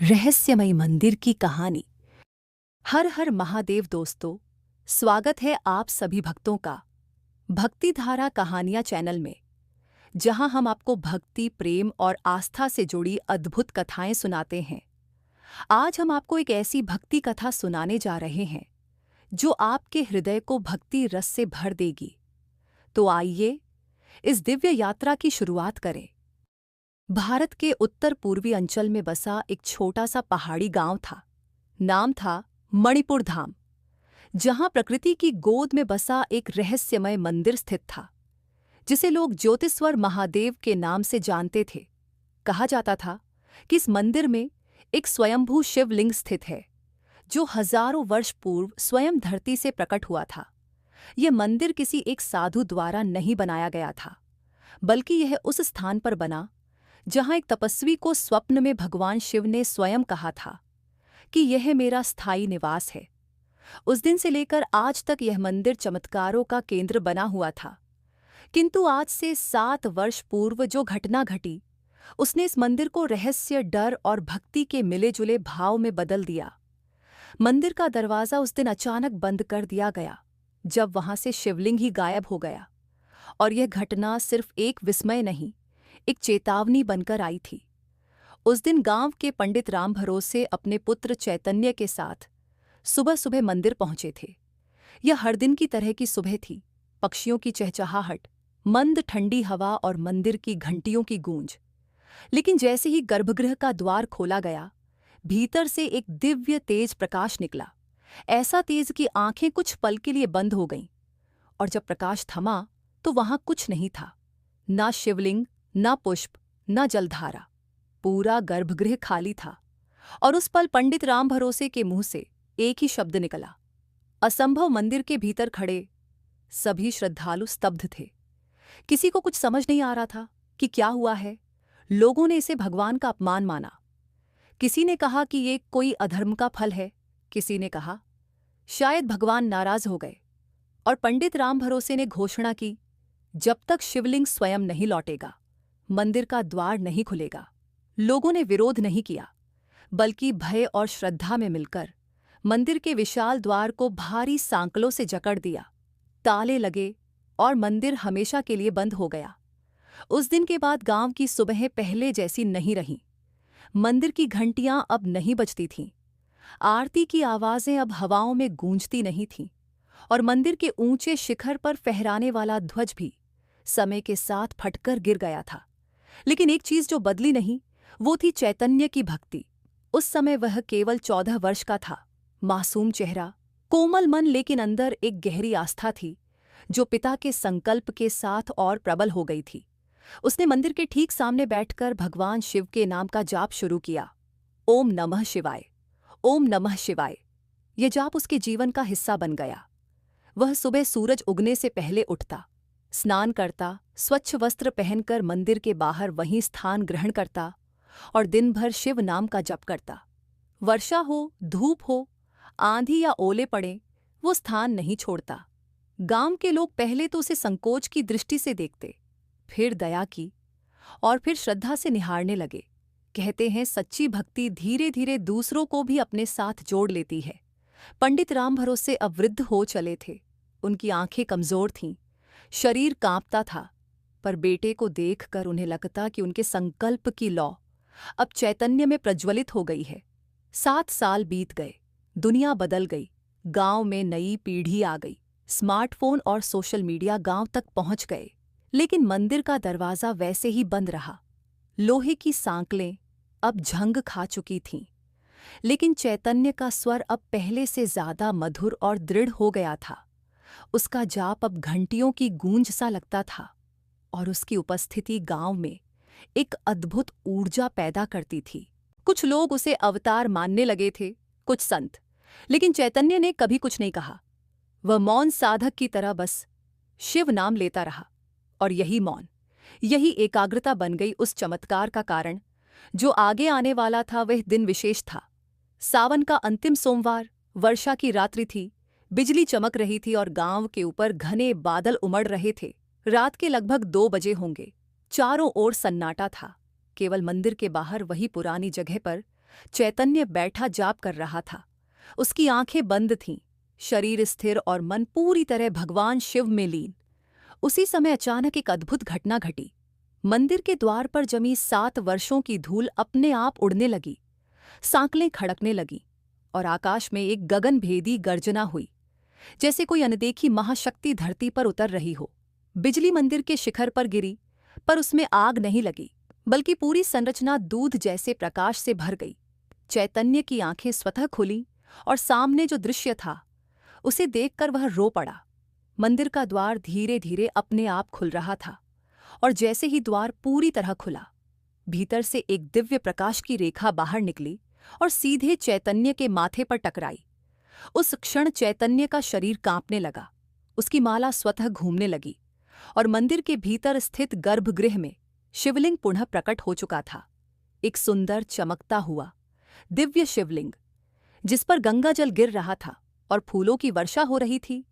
रहस्यमय मंदिर की कहानी। हर हर महादेव दोस्तों, स्वागत है आप सभी भक्तों का भक्ति धारा कहानियां चैनल में, जहां हम आपको भक्ति, प्रेम और आस्था से जुड़ी अद्भुत कथाएं सुनाते हैं। आज हम आपको एक ऐसी भक्ति कथा सुनाने जा रहे हैं जो आपके हृदय को भक्ति रस से भर देगी। तो आइए इस दिव्य यात्रा की शुरुआत करें। भारत के उत्तर पूर्वी अंचल में बसा एक छोटा सा पहाड़ी गांव था। नाम था मणिपुर धाम, जहां प्रकृति की गोद में बसा एक रहस्यमय मंदिर स्थित था, जिसे लोग ज्योतिस्वर महादेव के नाम से जानते थे। कहा जाता था कि इस मंदिर में एक स्वयंभू शिवलिंग स्थित है, जो हजारों वर्ष पूर्व स्वयं धरती से प्रकट हुआ था। यह मंदिर किसी एक साधु द्वारा नहीं बनाया गया था, बल्कि यह उस स्थान पर बना जहां एक तपस्वी को स्वप्न में भगवान शिव ने स्वयं कहा था कि यह मेरा स्थायी निवास है। उस दिन से लेकर आज तक यह मंदिर चमत्कारों का केंद्र बना हुआ था। किंतु आज से 7 वर्ष पूर्व जो घटना घटी, उसने इस मंदिर को रहस्य, डर और भक्ति के मिले-जुले भाव में बदल दिया। मंदिर का दरवाजा उस दिन अचानक बंद कर दिया गया, जब वहां से शिवलिंग ही गायब हो गया। और यह घटना सिर्फ एक विस्मय नहीं, एक चेतावनी बनकर आई थी। उस दिन गांव के पंडित राम भरोसे अपने पुत्र चैतन्य के साथ सुबह सुबह मंदिर पहुंचे थे। यह हर दिन की तरह की सुबह थी। पक्षियों की चहचहाहट, मंद ठंडी हवा और मंदिर की घंटियों की गूंज। लेकिन जैसे ही गर्भगृह का द्वार खोला गया, भीतर से एक दिव्य तेज प्रकाश निकला। ऐसा तेज कि आंखें कुछ पल के लिए बंद हो गईं। और जब प्रकाश थमा तो वहां कुछ नहीं था, ना शिवलिंग, ना पुष्प, ना जलधारा। पूरा गर्भगृह खाली था। और उस पल पंडित राम भरोसे के मुंह से एक ही शब्द निकला, असंभव। मंदिर के भीतर खड़े सभी श्रद्धालु स्तब्ध थे। किसी को कुछ समझ नहीं आ रहा था कि क्या हुआ है। लोगों ने इसे भगवान का अपमान माना। किसी ने कहा कि ये कोई अधर्म का फल है। किसी ने कहा शायद भगवान नाराज हो गए। और पंडित राम भरोसे ने घोषणा की, जब तक शिवलिंग स्वयं नहीं लौटेगा, मंदिर का द्वार नहीं खुलेगा। लोगों ने विरोध नहीं किया, बल्कि भय और श्रद्धा में मिलकर मंदिर के विशाल द्वार को भारी सांकलों से जकड़ दिया। ताले लगे और मंदिर हमेशा के लिए बंद हो गया। उस दिन के बाद गांव की सुबहें पहले जैसी नहीं रहीं। मंदिर की घंटियां अब नहीं बजती थीं। आरती की आवाजें अब हवाओं में गूंजती नहीं थीं। और मंदिर के ऊंचे शिखर पर फहराने वाला ध्वज भी समय के साथ फटकर गिर गया था। लेकिन एक चीज जो बदली नहीं, वो थी चैतन्य की भक्ति। उस समय वह केवल 14 वर्ष का था। मासूम चेहरा, कोमल मन, लेकिन अंदर एक गहरी आस्था थी जो पिता के संकल्प के साथ और प्रबल हो गई थी। उसने मंदिर के ठीक सामने बैठकर भगवान शिव के नाम का जाप शुरू किया। ओम नमः शिवाय, ओम नमः शिवाय। यह जाप उसके जीवन का हिस्सा बन गया। वह सुबह सूरज उगने से पहले उठता, स्नान करता, स्वच्छ वस्त्र पहनकर मंदिर के बाहर वहीं स्थान ग्रहण करता और दिन भर शिव नाम का जप करता। वर्षा हो, धूप हो, आंधी या ओले पड़े, वो स्थान नहीं छोड़ता। गांव के लोग पहले तो उसे संकोच की दृष्टि से देखते, फिर दया की और फिर श्रद्धा से निहारने लगे। कहते हैं सच्ची भक्ति धीरे धीरे दूसरों को भी अपने साथ जोड़ लेती है। पंडित राम भरोसे अब वृद्ध हो चले थे। उनकी आंखें कमजोर थीं, शरीर कांपता था, पर बेटे को देखकर उन्हें लगता कि उनके संकल्प की लौ अब चैतन्य में प्रज्वलित हो गई है। 7 साल बीत गए, दुनिया बदल गई। गांव में नई पीढ़ी आ गई। स्मार्टफोन और सोशल मीडिया गांव तक पहुंच गए, लेकिन मंदिर का दरवाजा वैसे ही बंद रहा। लोहे की सांकलें अब झंग खा चुकी थीं, लेकिन चैतन्य का स्वर अब पहले से ज्यादा मधुर और दृढ़ हो गया था। उसका जाप अब घंटियों की गूंज सा लगता था और उसकी उपस्थिति गांव में एक अद्भुत ऊर्जा पैदा करती थी। कुछ लोग उसे अवतार मानने लगे थे, कुछ संत, लेकिन चैतन्य ने कभी कुछ नहीं कहा। वह मौन साधक की तरह बस शिव नाम लेता रहा। और यही मौन, यही एकाग्रता बन गई उस चमत्कार का कारण। जो आगे आने वाला था वह दिन विशेष था। सावन का अंतिम सोमवार, वर्षा की रात्रि थी। बिजली चमक रही थी और गांव के ऊपर घने बादल उमड़ रहे थे। रात के लगभग 2 बजे होंगे। चारों ओर सन्नाटा था। केवल मंदिर के बाहर वही पुरानी जगह पर चैतन्य बैठा जाप कर रहा था। उसकी आंखें बंद थीं, शरीर स्थिर और मन पूरी तरह भगवान शिव में लीन। उसी समय अचानक एक अद्भुत घटना घटी। मंदिर के द्वार पर जमी 7 वर्षों की धूल अपने आप उड़ने लगी, सांकलें खड़कने लगीं और आकाश में एक गगनभेदी गर्जना हुई, जैसे कोई अनदेखी महाशक्ति धरती पर उतर रही हो। बिजली मंदिर के शिखर पर गिरी, पर उसमें आग नहीं लगी, बल्कि पूरी संरचना दूध जैसे प्रकाश से भर गई। चैतन्य की आंखें स्वतः खुलीं और सामने जो दृश्य था उसे देखकर वह रो पड़ा। मंदिर का द्वार धीरे धीरे अपने आप खुल रहा था, और जैसे ही द्वार पूरी तरह खुला, भीतर से एक दिव्य प्रकाश की रेखा बाहर निकली और सीधे चैतन्य के माथे पर टकराई। उस क्षण चैतन्य का शरीर कांपने लगा, उसकी माला स्वतः घूमने लगी और मंदिर के भीतर स्थित गर्भगृह में शिवलिंग पुनः प्रकट हो चुका था। एक सुंदर चमकता हुआ दिव्य शिवलिंग, जिस पर गंगा जल गिर रहा था और फूलों की वर्षा हो रही थी।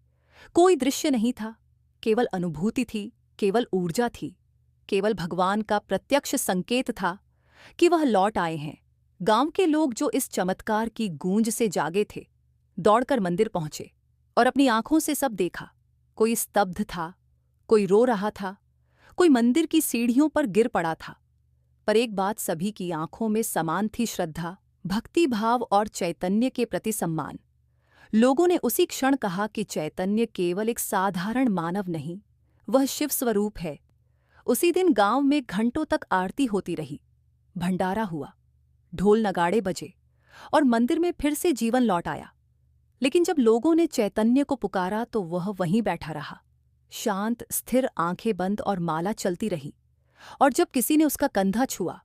कोई दृश्य नहीं था, केवल अनुभूति थी, केवल ऊर्जा थी, केवल भगवान का प्रत्यक्ष संकेत था कि वह लौट आए हैं। गांव के लोग जो इस चमत्कार की गूंज से जागे थे, दौड़कर मंदिर पहुंचे और अपनी आंखों से सब देखा। कोई स्तब्ध था, कोई रो रहा था, कोई मंदिर की सीढ़ियों पर गिर पड़ा था। पर एक बात सभी की आंखों में समान थी, श्रद्धा, भक्ति भाव और चैतन्य के प्रति सम्मान। लोगों ने उसी क्षण कहा कि चैतन्य केवल एक साधारण मानव नहीं, वह शिव स्वरूप है। उसी दिन गांव में घंटों तक आरती होती रही, भंडारा हुआ, ढोल नगाड़े बजे और मंदिर में फिर से जीवन लौट आया। लेकिन जब लोगों ने चैतन्य को पुकारा तो वह वहीं बैठा रहा, शांत, स्थिर, आंखें बंद, और माला चलती रही। और जब किसी ने उसका कंधा छुआ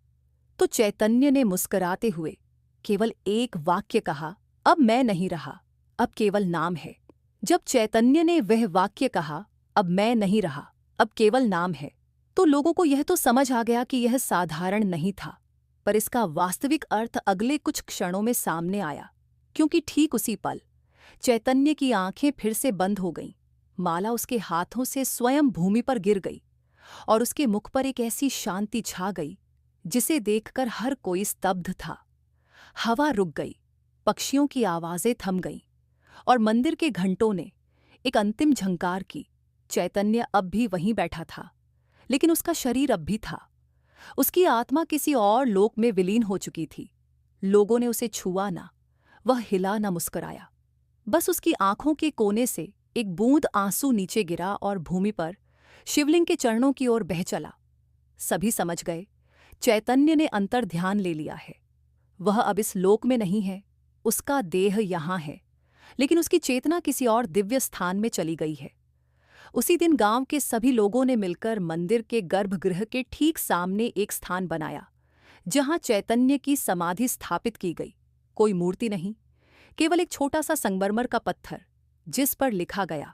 तो चैतन्य ने मुस्कुराते हुए केवल एक वाक्य कहा, अब मैं नहीं रहा, अब केवल नाम है। जब चैतन्य ने वह वाक्य कहा, अब मैं नहीं रहा, अब केवल नाम है, तो लोगों को यह तो समझ आ गया कि यह साधारण नहीं था। पर इसका वास्तविक अर्थ अगले कुछ क्षणों में सामने आया, क्योंकि ठीक उसी पल चैतन्य की आंखें फिर से बंद हो गईं, माला उसके हाथों से स्वयं भूमि पर गिर गई और उसके मुख पर एक ऐसी शांति छा गई जिसे देखकर हर कोई स्तब्ध था। हवा रुक गई, पक्षियों की आवाजें थम गईं और मंदिर के घंटों ने एक अंतिम झंकार की। चैतन्य अब भी वहीं बैठा था, लेकिन उसका शरीर अब भी था। उसकी आत्मा किसी और लोक में विलीन हो चुकी थी। लोगों ने उसे छुआ ना, वह हिला ना, मुस्कुराया। बस उसकी आंखों के कोने से एक बूंद आंसू नीचे गिरा और भूमि पर शिवलिंग के चरणों की ओर बह चला। सभी समझ गए, चैतन्य ने अंतर ध्यान ले लिया है। वह अब इस लोक में नहीं है, उसका देह यहाँ है, लेकिन उसकी चेतना किसी और दिव्य स्थान में चली गई है। उसी दिन गांव के सभी लोगों ने मिलकर मंदिर के गर्भगृह के ठीक सामने एक स्थान बनाया, जहां चैतन्य की समाधि स्थापित की गई। कोई मूर्ति नहीं, केवल एक छोटा सा संगमरमर का पत्थर, जिस पर लिखा गया,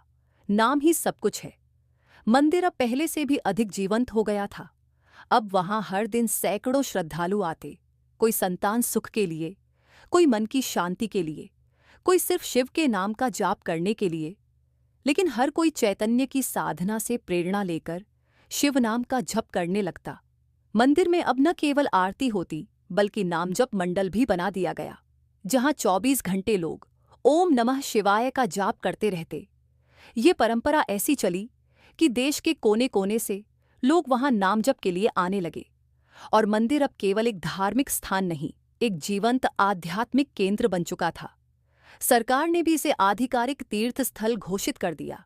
नाम ही सब कुछ है। मंदिर अब पहले से भी अधिक जीवंत हो गया था। अब वहां हर दिन सैकड़ों श्रद्धालु आते, कोई संतान सुख के लिए, कोई मन की शांति के लिए, कोई सिर्फ शिव के नाम का जाप करने के लिए। लेकिन हर कोई चैतन्य की साधना से प्रेरणा लेकर शिव नाम का जप करने लगता। मंदिर में अब न केवल आरती होती, बल्कि नाम जप मंडल भी बना दिया गया, जहां 24 घंटे लोग ओम नमः शिवाय का जाप करते रहते। ये परंपरा ऐसी चली कि देश के कोने कोने से लोग वहां नाम जप के लिए आने लगे, और मंदिर अब केवल एक धार्मिक स्थान नहीं, एक जीवंत आध्यात्मिक केंद्र बन चुका था। सरकार ने भी इसे आधिकारिक तीर्थ स्थल घोषित कर दिया।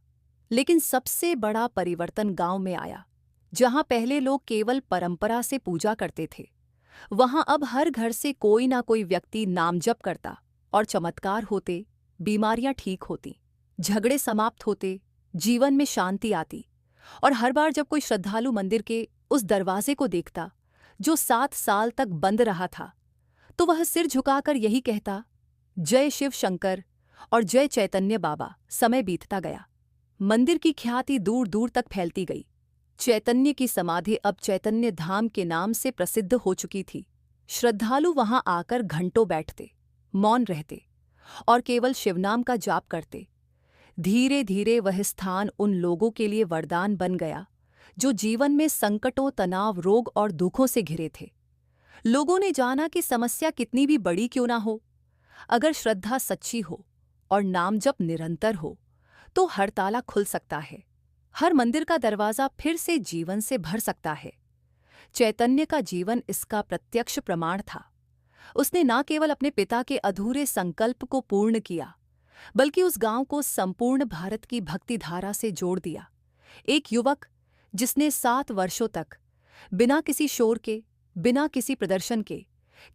लेकिन सबसे बड़ा परिवर्तन गांव में आया। जहां पहले लोग केवल परंपरा से पूजा करते थे, वहां अब हर घर से कोई ना कोई व्यक्ति नाम जप करता, और चमत्कार होते, बीमारियां ठीक होती, झगड़े समाप्त होते, जीवन में शांति आती। और हर बार जब कोई श्रद्धालु मंदिर के उस दरवाजे को देखता जो 7 साल तक बंद रहा था, तो वह सिर झुकाकर यही कहता, जय शिव शंकर और जय चैतन्य बाबा। समय बीतता गया, मंदिर की ख्याति दूर दूर तक फैलती गई। चैतन्य की समाधि अब चैतन्य धाम के नाम से प्रसिद्ध हो चुकी थी। श्रद्धालु वहां आकर घंटों बैठते, मौन रहते और केवल शिवनाम का जाप करते। धीरे धीरे वह स्थान उन लोगों के लिए वरदान बन गया जो जीवन में संकटों, तनाव, रोग और दुखों से घिरे थे। लोगों ने जाना कि समस्या कितनी भी बड़ी क्यों ना हो, अगर श्रद्धा सच्ची हो और नाम जप निरंतर हो तो हर ताला खुल सकता है, हर मंदिर का दरवाजा फिर से जीवन से भर सकता है। चैतन्य का जीवन इसका प्रत्यक्ष प्रमाण था। उसने न केवल अपने पिता के अधूरे संकल्प को पूर्ण किया, बल्कि उस गांव को संपूर्ण भारत की भक्ति धारा से जोड़ दिया। एक युवक जिसने 7 वर्षों तक बिना किसी शोर के, बिना किसी प्रदर्शन के,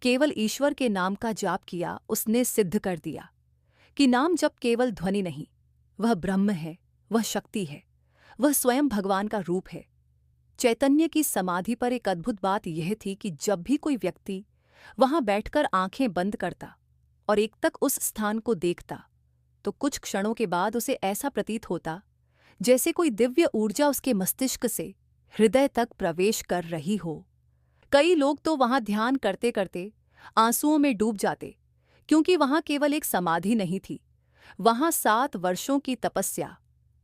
केवल ईश्वर के नाम का जाप किया, उसने सिद्ध कर दिया कि नाम जप केवल ध्वनि नहीं, वह ब्रह्म है, वह शक्ति है, वह स्वयं भगवान का रूप है। चैतन्य की समाधि पर एक अद्भुत बात यह थी कि जब भी कोई व्यक्ति वहां बैठकर आंखें बंद करता और एकटक उस स्थान को देखता, तो कुछ क्षणों के बाद उसे ऐसा प्रतीत होता जैसे कोई दिव्य ऊर्जा उसके मस्तिष्क से हृदय तक प्रवेश कर रही हो। कई लोग तो वहां ध्यान करते करते आंसुओं में डूब जाते, क्योंकि वहां केवल एक समाधि नहीं थी, वहां 7 वर्षों की तपस्या,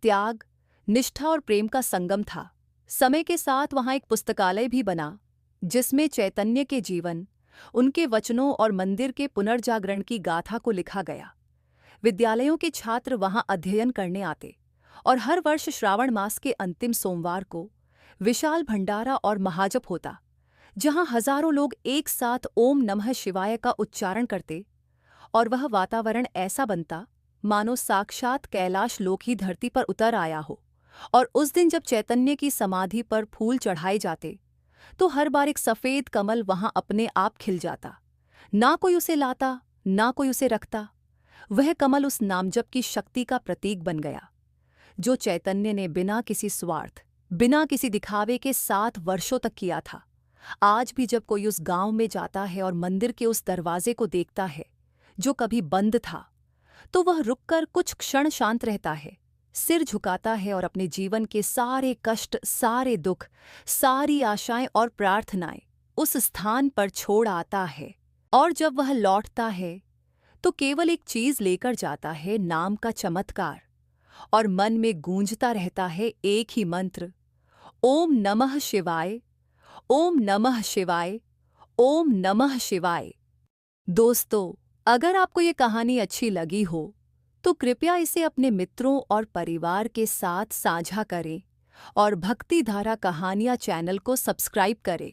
त्याग, निष्ठा और प्रेम का संगम था। समय के साथ वहां एक पुस्तकालय भी बना, जिसमें चैतन्य के जीवन, उनके वचनों और मंदिर के पुनर्जागरण की गाथा को लिखा गया। विद्यालयों के छात्र वहां अध्ययन करने आते और हर वर्ष श्रावण मास के अंतिम सोमवार को विशाल भंडारा और महाजप होता, जहां हजारों लोग एक साथ ओम नमः शिवाय का उच्चारण करते और वह वातावरण ऐसा बनता मानो साक्षात कैलाश लोक ही धरती पर उतर आया हो। और उस दिन जब चैतन्य की समाधि पर फूल चढ़ाए जाते तो हर बार एक सफेद कमल वहां अपने आप खिल जाता। ना कोई उसे लाता, ना कोई उसे रखता, वह कमल उस नामजप की शक्ति का प्रतीक बन गया, जो चैतन्य ने बिना किसी स्वार्थ, बिना किसी दिखावे के 7 वर्षों तक किया था। आज भी जब कोई उस गांव में जाता है और मंदिर के उस दरवाजे को देखता है जो कभी बंद था, तो वह रुककर कुछ क्षण शांत रहता है, सिर झुकाता है और अपने जीवन के सारे कष्ट, सारे दुख, सारी आशाएं और प्रार्थनाएं उस स्थान पर छोड़ आता है। और जब वह लौटता है तो केवल एक चीज लेकर जाता है, नाम का चमत्कार, और मन में गूंजता रहता है एक ही मंत्र, ओम नमः शिवाय, ओम नमः शिवाय, ओम नमः शिवाय। दोस्तों, अगर आपको ये कहानी अच्छी लगी हो तो कृपया इसे अपने मित्रों और परिवार के साथ साझा करें और भक्ति धारा कहानियाँ चैनल को सब्सक्राइब करें।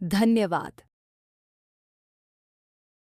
धन्यवाद।